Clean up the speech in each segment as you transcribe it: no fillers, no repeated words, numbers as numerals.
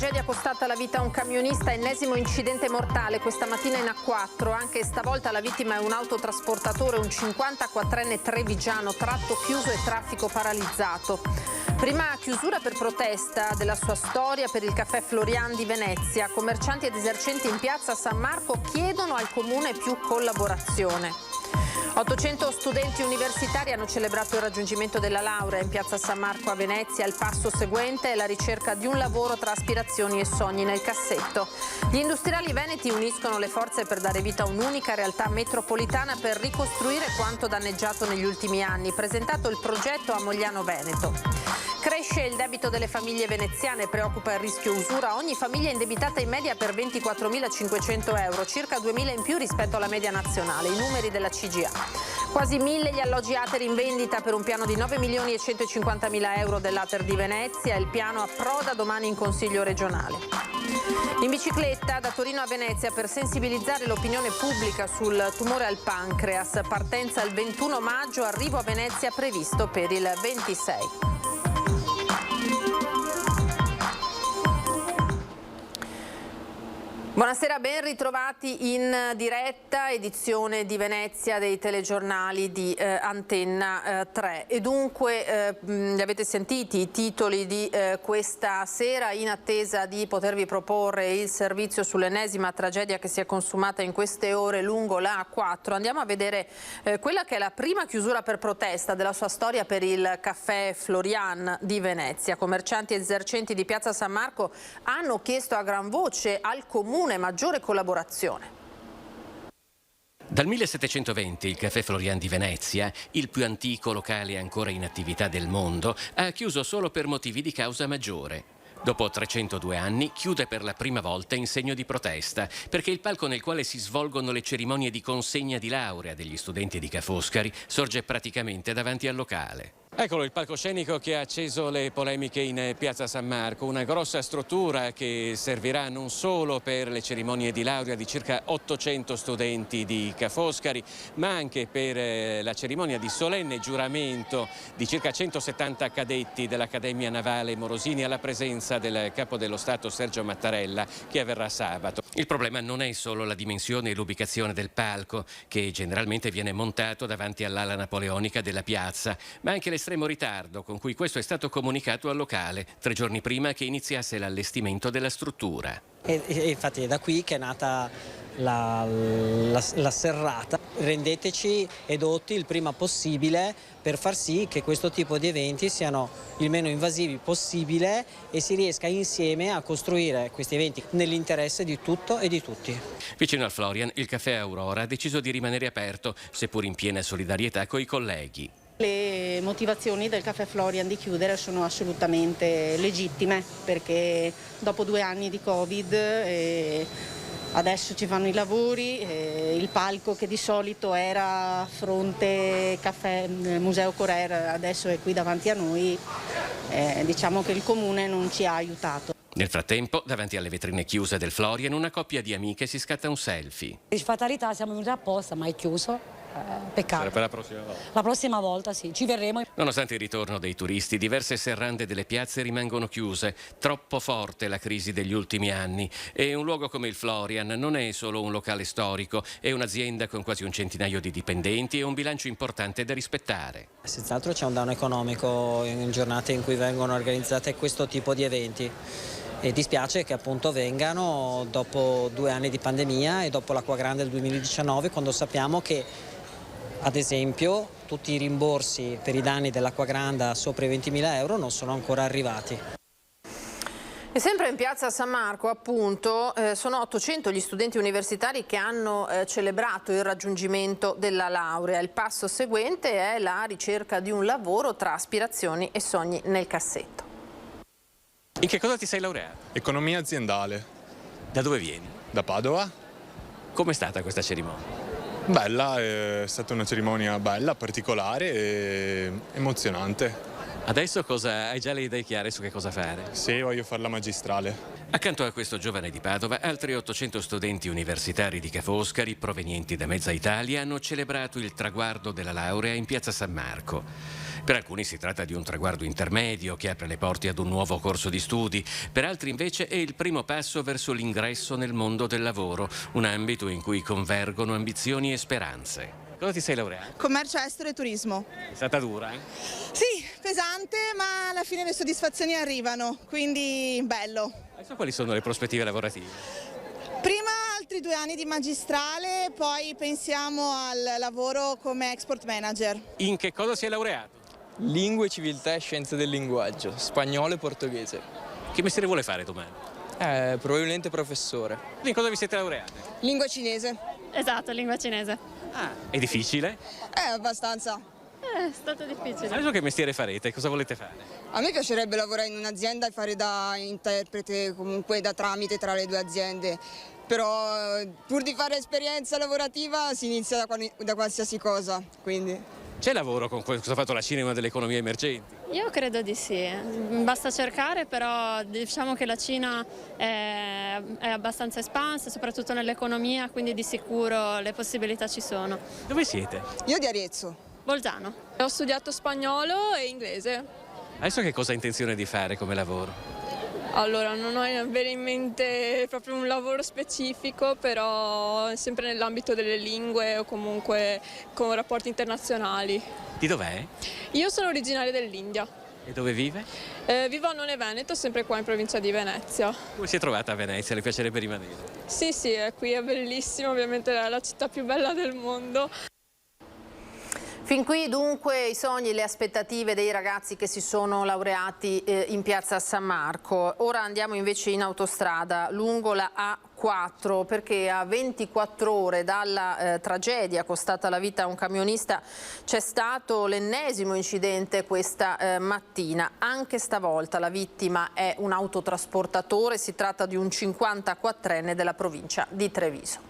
tragedia costata la vita a un camionista, ennesimo incidente mortale questa mattina in A4. Anche stavolta la vittima è un autotrasportatore, un 54enne trevigiano, tratto chiuso e traffico paralizzato. Prima chiusura per protesta della sua storia per il caffè Florian di Venezia. Commercianti ed esercenti in piazza San Marco chiedono al comune più collaborazione. 800 studenti universitari hanno celebrato il raggiungimento della laurea in piazza San Marco a Venezia. Il passo seguente è la ricerca di un lavoro tra aspirazioni e sogni nel cassetto. Gli industriali veneti uniscono le forze per dare vita a un'unica realtà metropolitana per ricostruire quanto danneggiato negli ultimi anni. Presentato il progetto a Mogliano Veneto. Cresce il debito delle famiglie veneziane, preoccupa il rischio usura. Ogni famiglia è indebitata in media per 24.500 euro, circa 2.000 in più rispetto alla media nazionale. I numeri della CGA. Quasi 1.000 gli alloggi ATER in vendita per un piano di 9.150.000 euro dell'ATER di Venezia. Il piano approda domani in Consiglio regionale. In bicicletta da Torino a Venezia per sensibilizzare l'opinione pubblica sul tumore al pancreas. Partenza il 21 maggio, arrivo a Venezia previsto per il 26. Buonasera, ben ritrovati in diretta, edizione di Venezia dei telegiornali di Antenna 3. E dunque li avete sentiti i titoli di questa sera, in attesa di potervi proporre il servizio sull'ennesima tragedia che si è consumata in queste ore lungo la A4. Andiamo a vedere quella che è la prima chiusura per protesta della sua storia per il caffè Florian di Venezia. Commercianti ed esercenti di piazza San Marco hanno chiesto a gran voce al comune maggiore collaborazione. Dal 1720 il caffè Florian di Venezia, il più antico locale ancora in attività del mondo, ha chiuso solo per motivi di causa maggiore. Dopo 302 anni chiude per la prima volta in segno di protesta, perché il palco nel quale si svolgono le cerimonie di consegna di laurea degli studenti di Ca' Foscari sorge praticamente davanti al locale. Eccolo il palcoscenico che ha acceso le polemiche in piazza San Marco, una grossa struttura che servirà non solo per le cerimonie di laurea di circa 800 studenti di Ca' Foscari, ma anche per la cerimonia di solenne giuramento di circa 170 cadetti dell'Accademia Navale Morosini alla presenza del Capo dello Stato Sergio Mattarella, che avverrà sabato. Il problema non è solo la dimensione e l'ubicazione del palco, che generalmente viene montato davanti all'ala napoleonica della piazza, ma anche l'estremo ritardo con cui questo è stato comunicato al locale 3 giorni prima che iniziasse l'allestimento della struttura. E infatti è da qui che è nata la serrata. Rendeteci edotti il prima possibile per far sì che questo tipo di eventi siano il meno invasivi possibile e si riesca insieme a costruire questi eventi nell'interesse di tutto e di tutti. Vicino al Florian, il caffè Aurora ha deciso di rimanere aperto, seppur in piena solidarietà coi colleghi. Le motivazioni del caffè Florian di chiudere sono assolutamente legittime, perché dopo 2 anni di Covid adesso ci fanno i lavori, il palco che di solito era fronte caffè Museo Correr adesso è qui davanti a noi, diciamo che il comune non ci ha aiutato. Nel frattempo, davanti alle vetrine chiuse del Florian, una coppia di amiche si scatta un selfie. Per fatalità siamo venuti apposta, ma è chiuso. Peccato. Sarà per la prossima volta? La prossima volta sì, ci verremo. Nonostante il ritorno dei turisti, diverse serrande delle piazze rimangono chiuse. Troppo forte la crisi degli ultimi anni. E un luogo come il Florian non è solo un locale storico, è un'azienda con quasi un centinaio di dipendenti e un bilancio importante da rispettare. Senz'altro c'è un danno economico in giornate in cui vengono organizzate questo tipo di eventi. E dispiace che appunto vengano dopo 2 anni di pandemia e dopo l'Acqua Grande del 2019, quando sappiamo che, ad esempio, tutti i rimborsi per i danni dell'Acqua Grande sopra i 20.000 euro non sono ancora arrivati. E sempre in piazza San Marco, appunto, sono 800 gli studenti universitari che hanno celebrato il raggiungimento della laurea. Il passo seguente è la ricerca di un lavoro tra aspirazioni e sogni nel cassetto. In che cosa ti sei laureato? Economia aziendale. Da dove vieni? Da Padova. Com'è stata questa cerimonia? Bella, è stata una cerimonia bella, particolare e emozionante. Adesso hai già le idee chiare su che cosa fare? Sì, voglio fare la magistrale. Accanto a questo giovane di Padova, altri 800 studenti universitari di Ca' Foscari, provenienti da mezza Italia, hanno celebrato il traguardo della laurea in piazza San Marco. Per alcuni si tratta di un traguardo intermedio che apre le porte ad un nuovo corso di studi, per altri invece è il primo passo verso l'ingresso nel mondo del lavoro, un ambito in cui convergono ambizioni e speranze. Cosa ti sei laureata? Commercio estero e turismo. È stata dura, Sì, pesante, ma alla fine le soddisfazioni arrivano, quindi bello. Adesso quali sono le prospettive lavorative? Prima altri 2 anni di magistrale, poi pensiamo al lavoro come export manager. In che cosa si è laureato? Lingue, civiltà e scienze del linguaggio, spagnolo e portoghese. Che mestiere vuole fare domani? Probabilmente professore. In cosa vi siete laureate? Lingua cinese. Esatto, lingua cinese. È difficile? Abbastanza. È stato difficile. Adesso che mestiere farete? Cosa volete fare? A me piacerebbe lavorare in un'azienda e fare da interprete, comunque da tramite tra le 2 aziende. Però pur di fare esperienza lavorativa si inizia da qualsiasi cosa, quindi. C'è lavoro con cosa ha fatto la Cina in una delle economie emergenti? Io credo di sì, basta cercare, però diciamo che la Cina è abbastanza espansa, soprattutto nell'economia, quindi di sicuro le possibilità ci sono. Dove siete? Io di Arezzo. Bolzano. Ho studiato spagnolo e inglese. Adesso che cosa ha intenzione di fare come lavoro? Allora, non ho bene in mente proprio un lavoro specifico, però sempre nell'ambito delle lingue o comunque con rapporti internazionali. Di dov'è? Io sono originaria dell'India. E dove vive? Vivo a None Veneto, sempre qua in provincia di Venezia. Come si è trovata a Venezia? Le piacerebbe rimanere? Sì, qui è bellissimo, ovviamente è la città più bella del mondo. Fin qui dunque i sogni e le aspettative dei ragazzi che si sono laureati in piazza San Marco. Ora andiamo invece in autostrada lungo la A4 perché a 24 ore dalla tragedia costata la vita a un camionista c'è stato l'ennesimo incidente questa mattina. Anche stavolta la vittima è un autotrasportatore, si tratta di un 54enne della provincia di Treviso.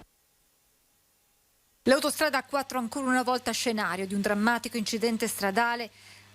L'autostrada A4 ancora una volta scenario di un drammatico incidente stradale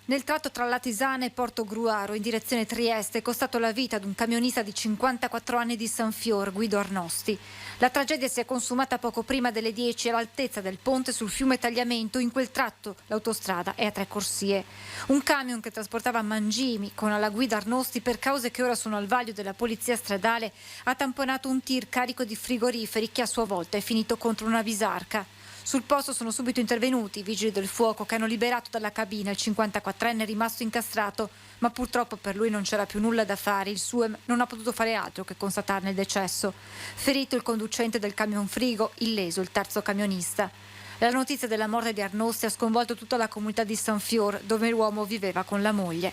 nel tratto tra Latisana e Portogruaro in direzione Trieste, è costato la vita ad un camionista di 54 anni di San Fior, Guido Arnosti. La tragedia si è consumata poco prima delle 10 all'altezza del ponte sul fiume Tagliamento. In quel tratto l'autostrada è a 3 corsie. Un camion che trasportava mangimi con alla guida Arnosti, per cause che ora sono al vaglio della polizia stradale, ha tamponato un tir carico di frigoriferi che a sua volta è finito contro una bisarca. Sul posto sono subito intervenuti i vigili del fuoco che hanno liberato dalla cabina il 54enne rimasto incastrato, ma purtroppo per lui non c'era più nulla da fare. Il SUEM non ha potuto fare altro che constatarne il decesso. Ferito il conducente del camion frigo, illeso il terzo camionista. La notizia della morte di Arnosti ha sconvolto tutta la comunità di San Fior, dove l'uomo viveva con la moglie.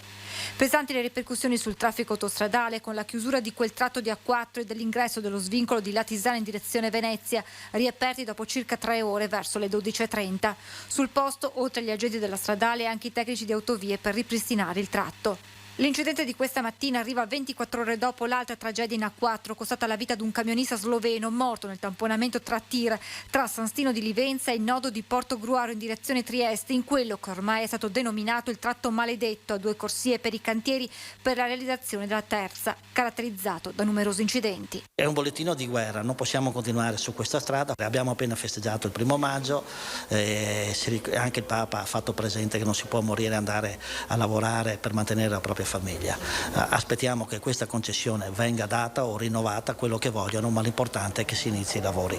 Pesanti le ripercussioni sul traffico autostradale con la chiusura di quel tratto di A4 e dell'ingresso dello svincolo di Latisana in direzione Venezia, riaperti dopo circa 3 ore verso le 12:30. Sul posto, oltre agli agenti della stradale, anche i tecnici di autovie per ripristinare il tratto. L'incidente di questa mattina arriva 24 ore dopo l'altra tragedia in A4, costata la vita ad un camionista sloveno morto nel tamponamento tra tir tra San Stino di Livenza e il nodo di Portogruaro in direzione Trieste, in quello che ormai è stato denominato il tratto maledetto, a 2 corsie per i cantieri per la realizzazione della terza, caratterizzato da numerosi incidenti. È un bollettino di guerra, non possiamo continuare su questa strada. Abbiamo appena festeggiato il 1° maggio, anche il Papa ha fatto presente che non si può morire e andare a lavorare per mantenere la propria famiglia. Aspettiamo che questa concessione venga data o rinnovata, quello che vogliono, ma l'importante è che si inizi i lavori.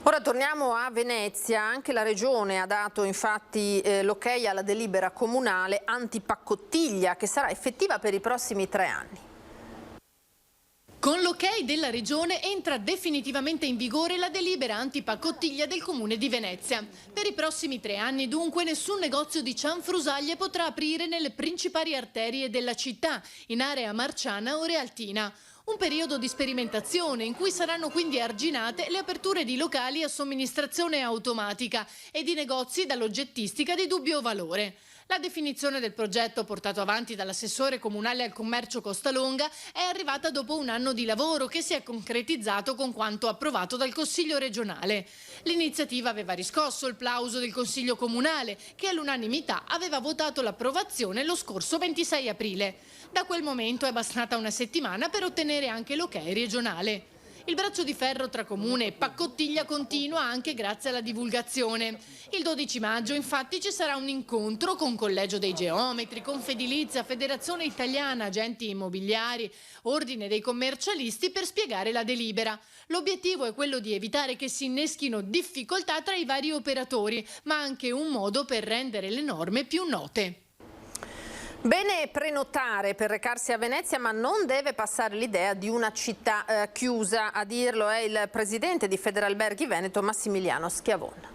Ora torniamo a Venezia. Anche la Regione ha dato infatti l'ok alla delibera comunale antipaccottiglia che sarà effettiva per i prossimi 3 anni. Con l'ok della Regione entra definitivamente in vigore la delibera antipaccottiglia del Comune di Venezia. Per i prossimi 3 anni dunque nessun negozio di cianfrusaglie potrà aprire nelle principali arterie della città, in area Marciana o Realtina. Un periodo di sperimentazione in cui saranno quindi arginate le aperture di locali a somministrazione automatica e di negozi dall'oggettistica di dubbio valore. La definizione del progetto portato avanti dall'assessore comunale al commercio Costalonga è arrivata dopo un anno di lavoro che si è concretizzato con quanto approvato dal Consiglio regionale. L'iniziativa aveva riscosso il plauso del Consiglio comunale che all'unanimità aveva votato l'approvazione lo scorso 26 aprile. Da quel momento è bastata una settimana per ottenere anche l'ok regionale. Il braccio di ferro tra Comune e Paccottiglia continua anche grazie alla divulgazione. Il 12 maggio infatti ci sarà un incontro con Collegio dei Geometri, Confedilizia, Federazione Italiana Agenti Immobiliari, Ordine dei Commercialisti per spiegare la delibera. L'obiettivo è quello di evitare che si inneschino difficoltà tra i vari operatori, ma anche un modo per rendere le norme più note. Bene prenotare per recarsi a Venezia, ma non deve passare l'idea di una città chiusa. A dirlo è il presidente di Federalberghi Veneto, Massimiliano Schiavon.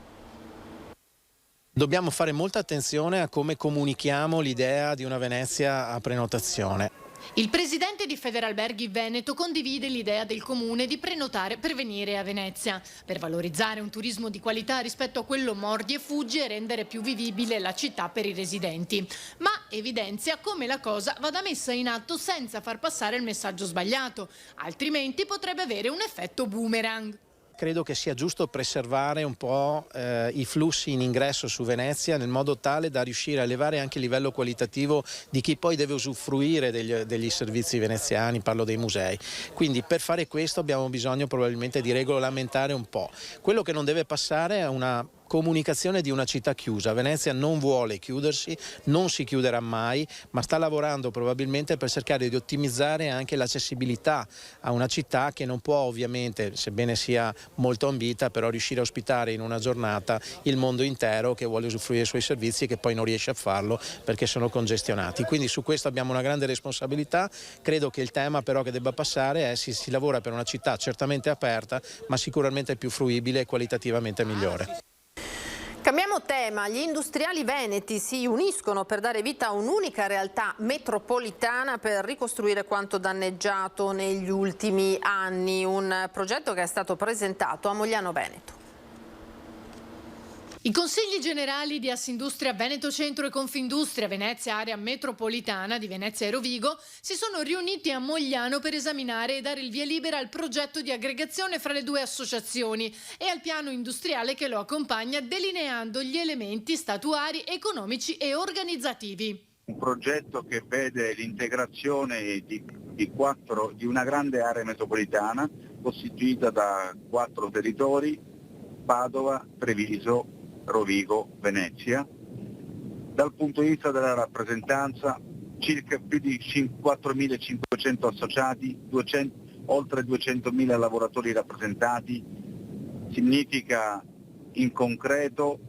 Dobbiamo fare molta attenzione a come comunichiamo l'idea di una Venezia a prenotazione. Il presidente di Federalberghi Veneto condivide l'idea del comune di prenotare per venire a Venezia, per valorizzare un turismo di qualità rispetto a quello mordi e fuggi e rendere più vivibile la città per i residenti. Ma evidenzia come la cosa vada messa in atto senza far passare il messaggio sbagliato, altrimenti potrebbe avere un effetto boomerang. Credo che sia giusto preservare un po' i flussi in ingresso su Venezia nel modo tale da riuscire a elevare anche il livello qualitativo di chi poi deve usufruire degli servizi veneziani, parlo dei musei. Quindi per fare questo abbiamo bisogno probabilmente di regolamentare un po'. Quello che non deve passare è una comunicazione di una città chiusa. Venezia non vuole chiudersi, non si chiuderà mai, ma sta lavorando probabilmente per cercare di ottimizzare anche l'accessibilità a una città che non può ovviamente, sebbene sia molto ambita, però riuscire a ospitare in una giornata il mondo intero che vuole usufruire dei suoi servizi e che poi non riesce a farlo perché sono congestionati. Quindi su questo abbiamo una grande responsabilità. Credo che il tema però che debba passare è si lavora per una città certamente aperta, ma sicuramente più fruibile e qualitativamente migliore. Cambiamo tema, gli industriali veneti si uniscono per dare vita a un'unica realtà metropolitana per ricostruire quanto danneggiato negli ultimi anni, un progetto che è stato presentato a Mogliano Veneto. I consigli generali di Assindustria Veneto Centro e Confindustria Venezia Area Metropolitana di Venezia e Rovigo si sono riuniti a Mogliano per esaminare e dare il via libera al progetto di aggregazione fra le due associazioni e al piano industriale che lo accompagna, delineando gli elementi statuari, economici e organizzativi. Un progetto che vede l'integrazione di una grande area metropolitana costituita da 4 territori: Padova, Treviso, Rovigo, Venezia. Dal punto di vista della rappresentanza, circa più di 4.500 associati, oltre 200.000 lavoratori rappresentati, significa in concreto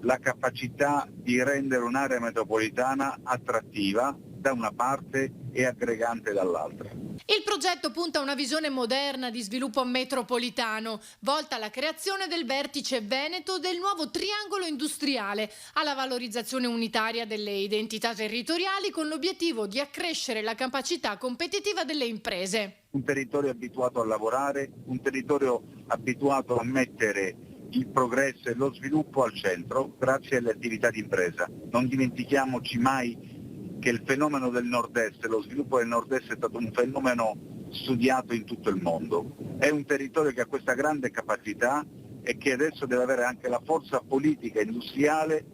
la capacità di rendere un'area metropolitana attrattiva da una parte e aggregante dall'altra. Il progetto punta a una visione moderna di sviluppo metropolitano, volta alla creazione del vertice veneto del nuovo triangolo industriale, alla valorizzazione unitaria delle identità territoriali con l'obiettivo di accrescere la capacità competitiva delle imprese. Un territorio abituato a lavorare, un territorio abituato a mettere il progresso e lo sviluppo al centro grazie alle attività di impresa. Non dimentichiamoci mai che il fenomeno del nord-est, lo sviluppo del nord-est è stato un fenomeno studiato in tutto il mondo. È un territorio che ha questa grande capacità e che adesso deve avere anche la forza politica e industriale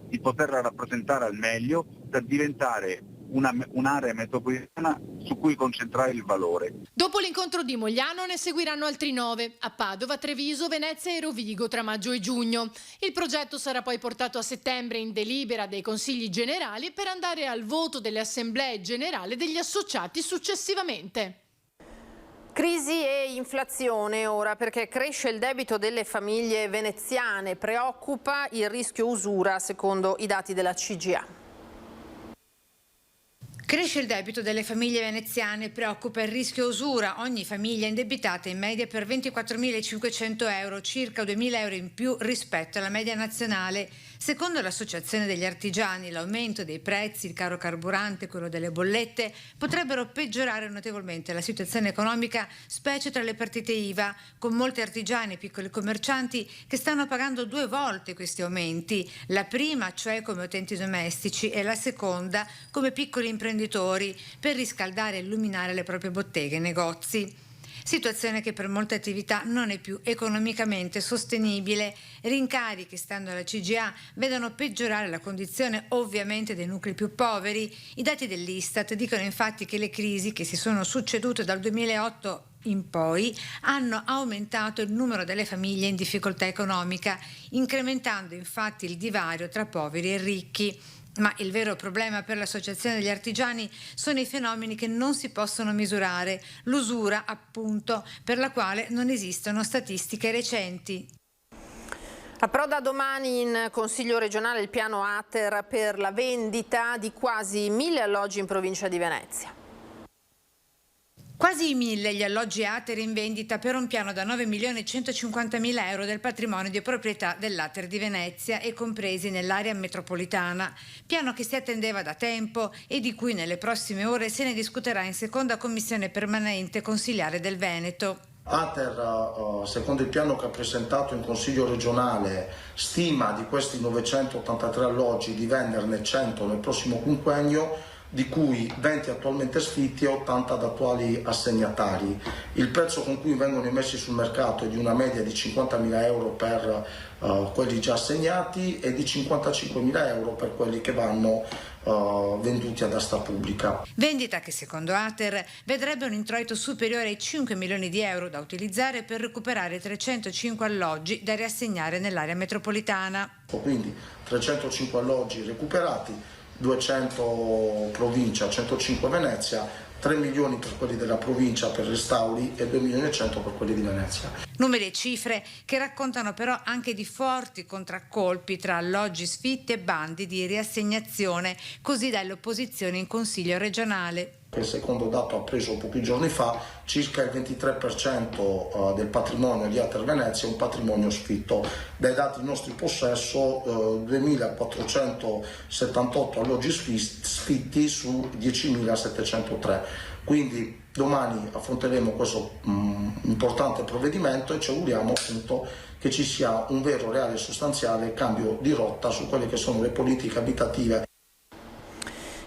di poterla rappresentare al meglio per diventare un'area metropolitana su cui concentrare il valore. Dopo l'incontro di Mogliano ne seguiranno altri 9 a Padova, Treviso, Venezia e Rovigo tra maggio e giugno. Il progetto sarà poi portato a settembre in delibera dei consigli generali per andare al voto delle assemblee generali degli associati successivamente. Crisi e inflazione ora, perché cresce il debito delle famiglie veneziane, preoccupa il rischio usura secondo i dati della CGA. Cresce il debito delle famiglie veneziane, preoccupa il rischio usura. Ogni famiglia è indebitata in media per 24.500 euro, circa 2.000 euro in più rispetto alla media nazionale. Secondo l'Associazione degli Artigiani, l'aumento dei prezzi, il caro carburante, quello delle bollette, potrebbero peggiorare notevolmente la situazione economica, specie tra le partite IVA, con molti artigiani e piccoli commercianti che stanno pagando 2 volte questi aumenti. La prima, cioè come utenti domestici, e la seconda come piccoli imprenditori per riscaldare e illuminare le proprie botteghe e negozi. Situazione che per molte attività non è più economicamente sostenibile. Rincari che, stando alla CGA, vedono peggiorare la condizione ovviamente dei nuclei più poveri. I dati dell'Istat dicono infatti che le crisi che si sono succedute dal 2008 in poi hanno aumentato il numero delle famiglie in difficoltà economica, incrementando infatti il divario tra poveri e ricchi. Ma il vero problema per l'Associazione degli Artigiani sono i fenomeni che non si possono misurare, l'usura appunto, per la quale non esistono statistiche recenti. Approda domani in Consiglio regionale il piano ATER per la vendita di quasi 1000 alloggi in provincia di Venezia. Quasi 1000 gli alloggi ATER in vendita per un piano da 9.150.000 euro del patrimonio di proprietà dell'ATER di Venezia e compresi nell'area metropolitana. Piano che si attendeva da tempo e di cui nelle prossime ore se ne discuterà in seconda commissione permanente consiliare del Veneto. ATER, secondo il piano che ha presentato in Consiglio regionale, stima di questi 983 alloggi di venderne 100 nel prossimo quinquennio, di cui 20 attualmente sfitti e 80 ad attuali assegnatari. Il prezzo con cui vengono immessi sul mercato è di una media di 50.000 euro per quelli già assegnati e di 55.000 euro per quelli che vanno venduti ad asta pubblica. Vendita che secondo ATER vedrebbe un introito superiore ai 5 milioni di euro da utilizzare per recuperare 305 alloggi da riassegnare nell'area metropolitana. Quindi 305 alloggi recuperati, 200 provincia, 105 Venezia, 3 milioni per quelli della provincia per restauri e 2 milioni e 100 per quelli di Venezia. Numeri e cifre che raccontano però anche di forti contraccolpi tra alloggi sfitti e bandi di riassegnazione, così dalle opposizioni in Consiglio regionale. Il secondo dato appreso pochi giorni fa, circa il 23% del patrimonio di ATER Venezia è un patrimonio sfitto. Dai dati in nostro possesso 2.478 alloggi sfitti su 10.703. Quindi domani affronteremo questo importante provvedimento e ci auguriamo appunto che ci sia un vero, reale e sostanziale cambio di rotta su quelle che sono le politiche abitative.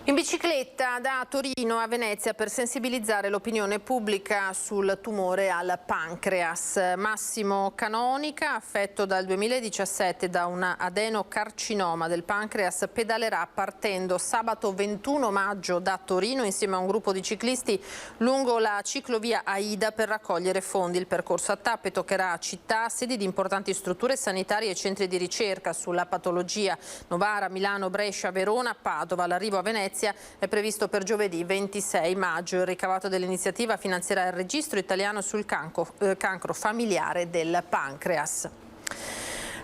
In bicicletta da Torino a Venezia per sensibilizzare l'opinione pubblica sul tumore al pancreas. Massimo Canonica, affetto dal 2017 da un adenocarcinoma del pancreas, pedalerà partendo sabato 21 maggio da Torino insieme a un gruppo di ciclisti lungo la ciclovia Aida per raccogliere fondi. Il percorso a tappe toccherà città, sedi di importanti strutture sanitarie e centri di ricerca sulla patologia: Novara, Milano, Brescia, Verona, Padova. L'arrivo a Venezia è previsto per giovedì 26 maggio. Il ricavato dell'iniziativa finanzierà il registro italiano sul cancro familiare del pancreas.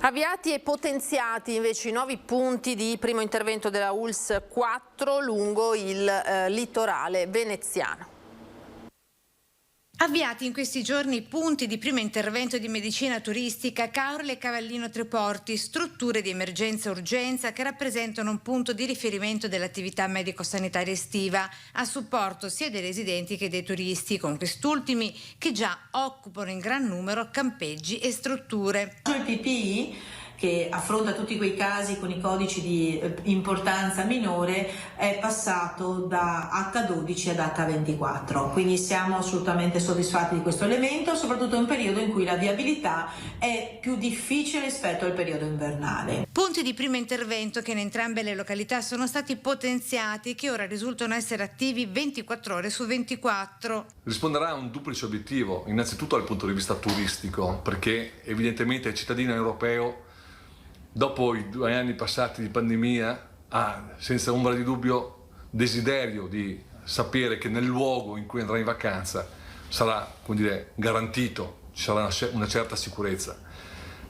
Avviati e potenziati invece i nuovi punti di primo intervento della ULSS 4 lungo il litorale veneziano. Avviati in questi giorni punti di primo intervento di medicina turistica Caorle e Cavallino Treporti, strutture di emergenza e urgenza che rappresentano un punto di riferimento dell'attività medico-sanitaria estiva a supporto sia dei residenti che dei turisti, con quest'ultimi che già occupano in gran numero campeggi e strutture. Il PPI, che affronta tutti quei casi con i codici di importanza minore, è passato da H12 ad H24, quindi siamo assolutamente soddisfatti di questo elemento, soprattutto in un periodo in cui la viabilità è più difficile rispetto al periodo invernale. Punti di primo intervento che in entrambe le località sono stati potenziati e che ora risultano essere attivi 24 ore su 24. Risponderà a un duplice obiettivo, innanzitutto dal punto di vista turistico, perché evidentemente il cittadino europeo, dopo i 2 anni passati di pandemia, ha senza ombra di dubbio desiderio di sapere che nel luogo in cui andrà in vacanza sarà, come dire, garantito, ci sarà una certa sicurezza.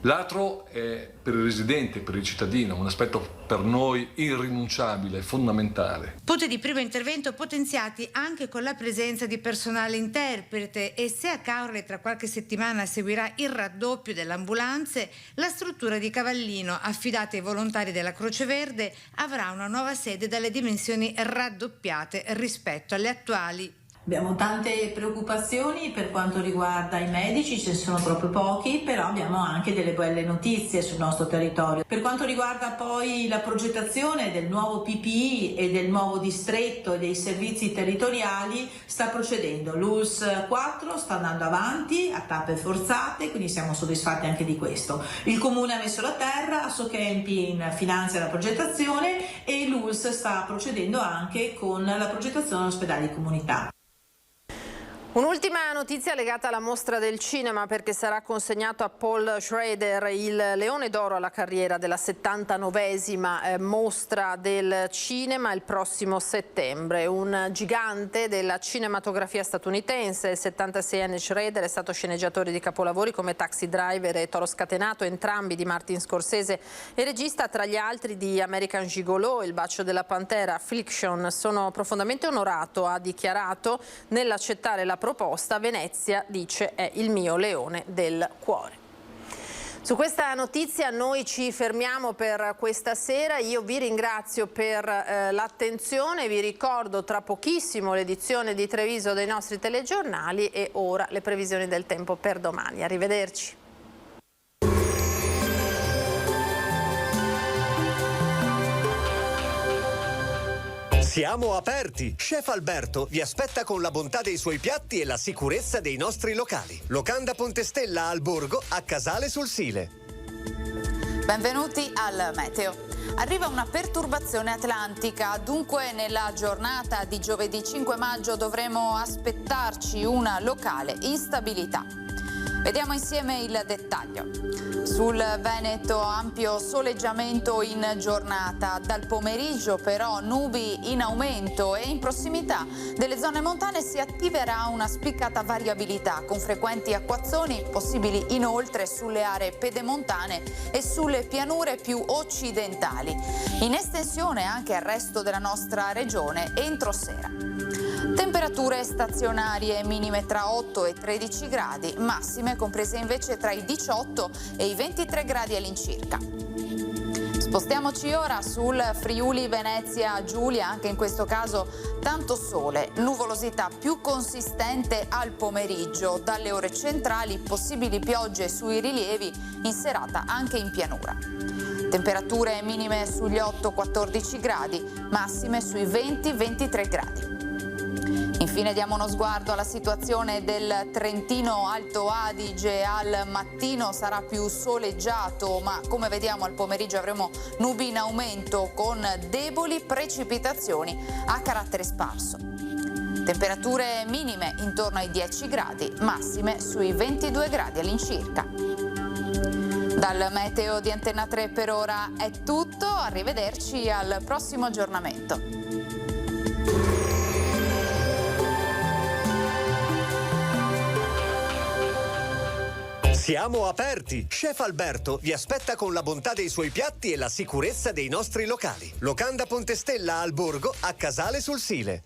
L'altro è per il residente, per il cittadino, un aspetto per noi irrinunciabile, fondamentale. Punti di primo intervento potenziati anche con la presenza di personale interprete e se a Caorle tra qualche settimana seguirà il raddoppio delle ambulanze, la struttura di Cavallino, affidata ai volontari della Croce Verde, avrà una nuova sede dalle dimensioni raddoppiate rispetto alle attuali. Abbiamo tante preoccupazioni per quanto riguarda i medici, ce ne sono proprio pochi, però abbiamo anche delle belle notizie sul nostro territorio. Per quanto riguarda poi la progettazione del nuovo PPI e del nuovo distretto e dei servizi territoriali, sta procedendo. L'ULSS 4 sta andando avanti a tappe forzate, quindi siamo soddisfatti anche di questo. Il Comune ha messo la terra, Socamping finanzia la progettazione e l'ULSS sta procedendo anche con la progettazione dell'ospedale di comunità. Un'ultima notizia legata alla mostra del cinema, perché sarà consegnato a Paul Schrader il Leone d'Oro alla carriera della 79esima mostra del cinema il prossimo settembre. Un gigante della cinematografia statunitense, il 76enne Schrader è stato sceneggiatore di capolavori come Taxi Driver e Toro Scatenato, entrambi di Martin Scorsese, e regista tra gli altri di American Gigolo, Il bacio della pantera, Fiction. Sono profondamente onorato, ha dichiarato, nell'accettare la proposta. Venezia, dice, è il mio leone del cuore. Su questa notizia noi ci fermiamo per questa sera. Io vi ringrazio per l'attenzione, vi ricordo tra pochissimo l'edizione di Treviso dei nostri telegiornali e ora le previsioni del tempo per domani. Arrivederci. Siamo aperti! Chef Alberto vi aspetta con la bontà dei suoi piatti e la sicurezza dei nostri locali. Locanda Pontestella al Borgo, a Casale sul Sile. Benvenuti al Meteo. Arriva una perturbazione atlantica, dunque nella giornata di giovedì 5 maggio dovremo aspettarci una locale instabilità. Vediamo insieme il dettaglio. Sul Veneto ampio soleggiamento in giornata, dal pomeriggio però nubi in aumento e in prossimità delle zone montane si attiverà una spiccata variabilità con frequenti acquazzoni possibili inoltre sulle aree pedemontane e sulle pianure più occidentali. In estensione anche al resto della nostra regione entro sera. Temperature stazionarie minime tra 8 e 13 gradi, massime comprese invece tra i 18 e i 23 gradi all'incirca. Spostiamoci ora sul Friuli Venezia Giulia, anche in questo caso tanto sole, nuvolosità più consistente al pomeriggio, dalle ore centrali possibili piogge sui rilievi, in serata anche in pianura. Temperature minime sugli 8-14 gradi, massime sui 20-23 gradi. Infine diamo uno sguardo alla situazione del Trentino Alto Adige. Al mattino sarà più soleggiato, ma come vediamo al pomeriggio avremo nubi in aumento con deboli precipitazioni a carattere sparso. Temperature minime intorno ai 10 gradi, massime sui 22 gradi all'incirca. Dal meteo di Antenna 3 per ora è tutto, arrivederci al prossimo aggiornamento. Siamo aperti! Chef Alberto vi aspetta con la bontà dei suoi piatti e la sicurezza dei nostri locali. Locanda Pontestella al Borgo, a Casale sul Sile.